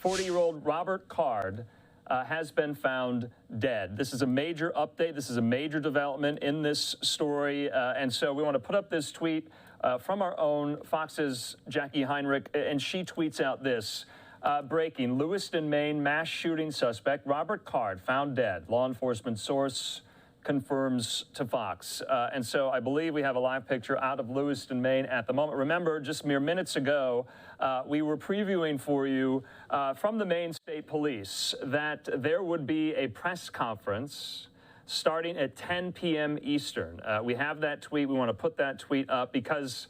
40-year-old Robert Card has been found dead. This is a major update. This is a major development in this story. And so we want to put up this tweet from our own Fox's Jackie Heinrich, and she tweets out this. Breaking, Lewiston, Maine, mass shooting suspect Robert Card found dead. Law enforcement source confirms to Fox. And so I believe we have a live picture out of Lewiston, Maine at the moment. Remember, just mere minutes ago, we were previewing for you from the Maine State Police that there would be a press conference starting at 10 p.m. Eastern. We have that tweet. We want to put that tweet up because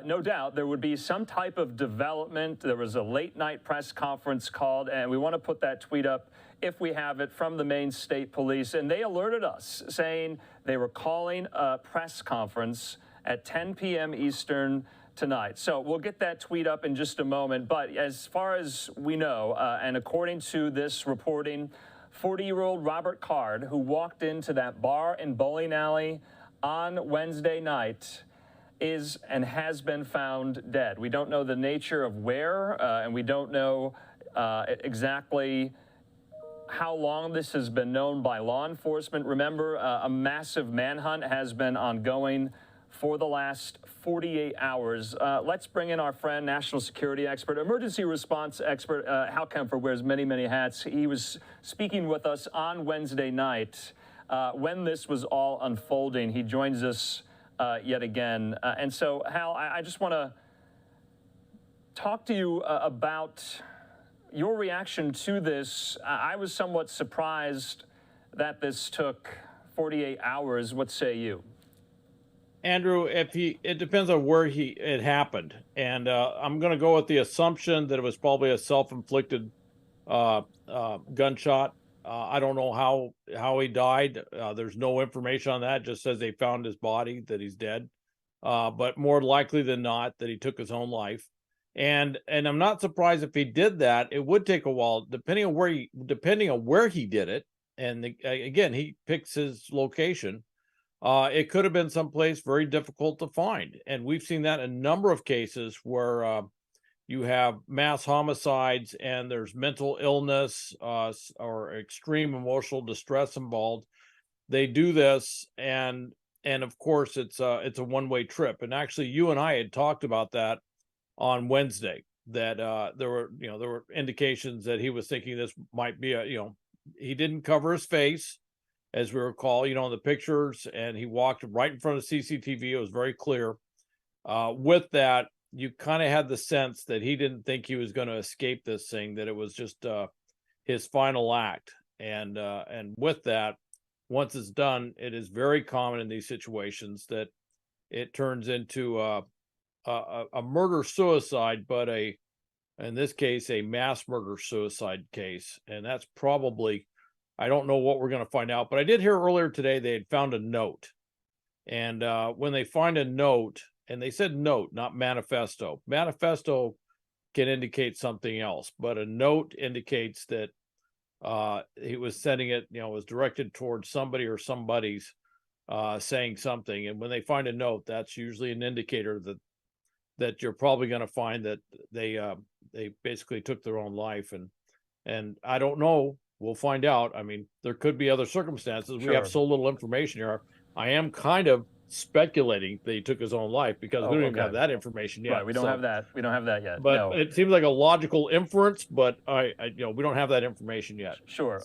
no doubt there would be some type of development. There was a late night press conference called, and we want to put that tweet up if we have it from the Maine State Police. And they alerted us saying they were calling a press conference at 10 p.m. Eastern tonight. So we'll get that tweet up in just a moment. But as far as we know, and according to this reporting, 40-year-old Robert Card, who walked into that bar and bowling alley on Wednesday night, is and has been found dead. We don't know the nature of where, and we don't know exactly how long this has been known by law enforcement. Remember, a massive manhunt has been ongoing for the last 48 hours. Let's bring in our friend, national security expert, emergency response expert, Hal Kempfer wears many, many hats. He was speaking with us on Wednesday night when this was all unfolding. He joins us yet again. And so, Hal, I just want to talk to you about your reaction to this. I was somewhat surprised that this took 48 hours. What say you? Andrew, it depends on where it happened. And I'm going to go with the assumption that it was probably a self-inflicted gunshot. I don't know how he died. There's no information on that. It just says they found his body, that he's dead. But more likely than not, that he took his own life. And I'm not surprised if he did that. It would take a while, depending on where he did it. And again, he picks his location. It could have been someplace very difficult to find. And we've seen that in a number of cases where you have mass homicides and there's mental illness or extreme emotional distress involved. They do this, and of course it's a one-way trip. And actually, you and I had talked about that on Wednesday, that there were indications that he was thinking this might be he didn't cover his face, as we recall, in the pictures, and he walked right in front of CCTV. It was very clear. With that, you kind of had the sense that he didn't think he was going to escape this thing, that it was just his final act. And with that, once it's done, it is very common in these situations that it turns into a murder-suicide, but in this case, a mass murder-suicide case. And that's probably, I don't know what we're going to find out, but I did hear earlier today they had found a note. And when they find a note, and they said note, not manifesto. Manifesto can indicate something else, but a note indicates that he was sending it, was directed towards somebody or somebody's saying something. And when they find a note, that's usually an indicator that you're probably going to find that they basically took their own life. And I don't know. We'll find out. I mean, there could be other circumstances. Sure. We have so little information here. I am kind of speculating that he took his own life because we don't even have that information yet. Right, we don't have that. We don't have that yet. But no. It seems like a logical inference, but we don't have that information yet. Sure.